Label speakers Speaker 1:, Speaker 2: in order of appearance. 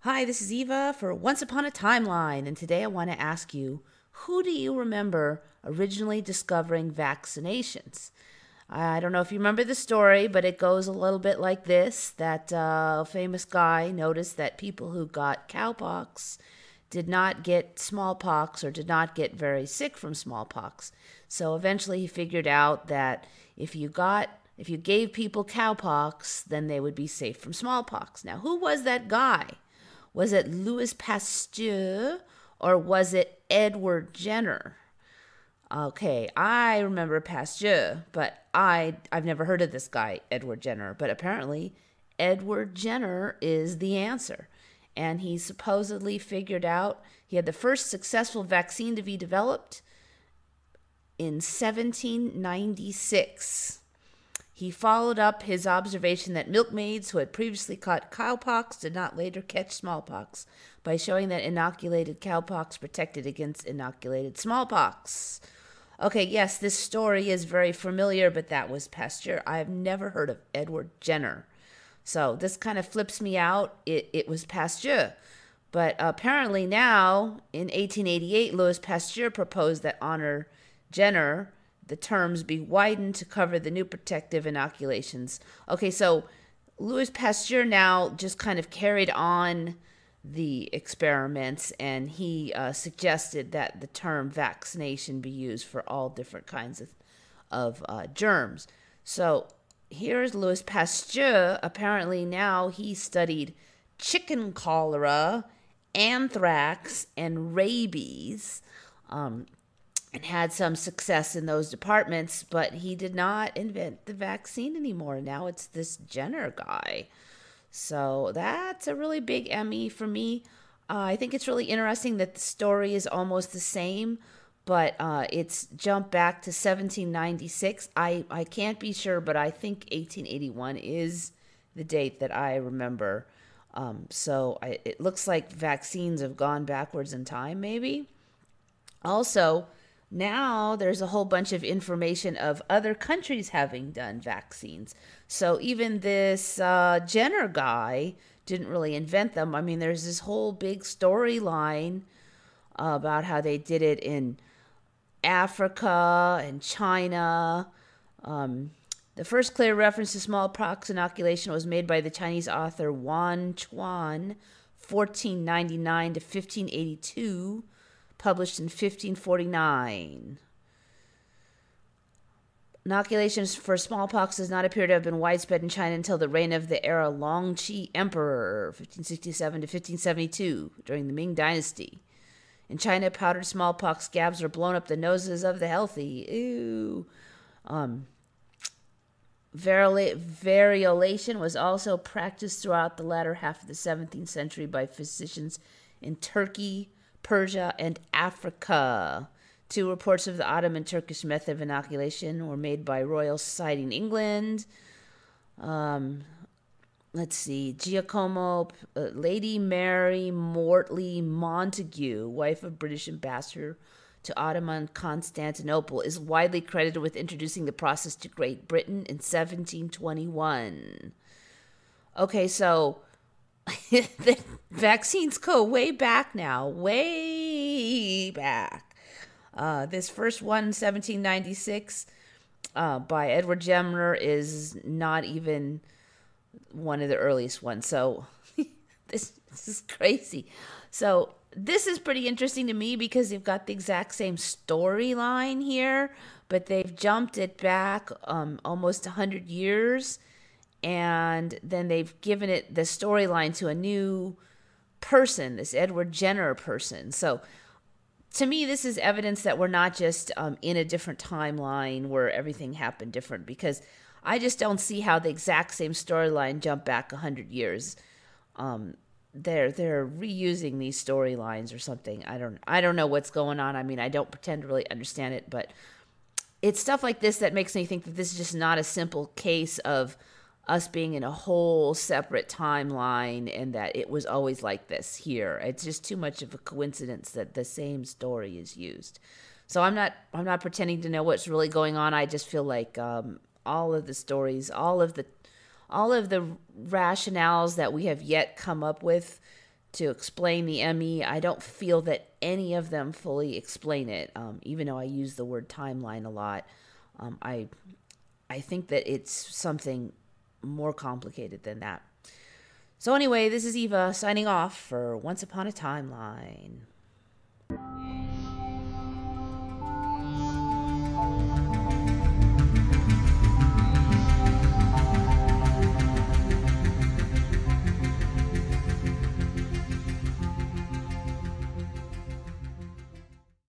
Speaker 1: Hi, this is Eva for Once Upon a Timeline, and today I want to ask you, who do you remember originally discovering vaccinations? I don't know if you remember the story, but it goes a little bit like this, that famous guy noticed that people who got cowpox did not get smallpox or did not get very sick from smallpox. So eventually he figured out that if you gave people cowpox, then they would be safe from smallpox. Now, who was that guy? Was it Louis Pasteur or was it Edward Jenner? Okay, I remember Pasteur, but I've never heard of this guy, Edward Jenner. But apparently, Edward Jenner is the answer. And he supposedly figured out he had the first successful vaccine to be developed in 1796. He followed up his observation that milkmaids who had previously caught cowpox did not later catch smallpox by showing that inoculated cowpox protected against inoculated smallpox. Okay, yes, this story is very familiar, but that was Pasteur. I have never heard of Edward Jenner. So this kind of flips me out. It was Pasteur. But apparently now, in 1888, Louis Pasteur proposed that honor Jenner the terms be widened to cover the new protective inoculations. Okay, so Louis Pasteur now just kind of carried on the experiments, and he suggested that the term vaccination be used for all different kinds of germs. So here's Louis Pasteur. Apparently now he studied chicken cholera, anthrax, and rabies. And had some success in those departments, but he did not invent the vaccine anymore. Now it's this Jenner guy. So that's a really big Emmy for me. I think it's really interesting that the story is almost the same, but it's jumped back to 1796. I can't be sure, but I think 1881 is the date that I remember. It looks like vaccines have gone backwards in time, maybe. Also, now there's a whole bunch of information of other countries having done vaccines. So even this Jenner guy didn't really invent them. I mean, there's this whole big storyline about how they did it in Africa and China. The first clear reference to smallpox inoculation was made by the Chinese author Wan Chuan, 1499 to 1582. Published in 1549. Inoculations for smallpox does not appear to have been widespread in China until the reign of the era Longqi Emperor, 1567 to 1572, during the Ming Dynasty. In China, powdered smallpox scabs were blown up the noses of the healthy. Ew. Variolation was also practiced throughout the latter half of the 17th century by physicians in Turkey, Persia, and Africa. 2 reports of the Ottoman Turkish method of inoculation were made by Royal Society in England. Let's see. Giacomo, Lady Mary Mortley Montagu, wife of British ambassador to Ottoman Constantinople, is widely credited with introducing the process to Great Britain in 1721. Okay, so the vaccines go way back now, way back. This first one, 1796, by Edward Jenner, is not even one of the earliest ones. So this is crazy. So this is pretty interesting to me because they've got the exact same storyline here, but they've jumped it back almost 100 years. And then they've given it the storyline to a new person, this Edward Jenner person. So to me, this is evidence that we're not just in a different timeline where everything happened different, because I just don't see how the exact same storyline jumped back 100 years. They're reusing these storylines or something. I don't know what's going on. I mean, I don't pretend to really understand it, but it's stuff like this that makes me think that this is just not a simple case of us being in a whole separate timeline and that it was always like this here. It's just too much of a coincidence that the same story is used. So I'm not pretending to know what's really going on. I just feel like all of the stories, all of the rationales that we have yet come up with
Speaker 2: to explain the ME. I don't feel that any of them fully explain it, even though I use the word timeline a lot. I think that it's something more complicated than that. So anyway, this is Eva signing off for Once Upon a Timeline.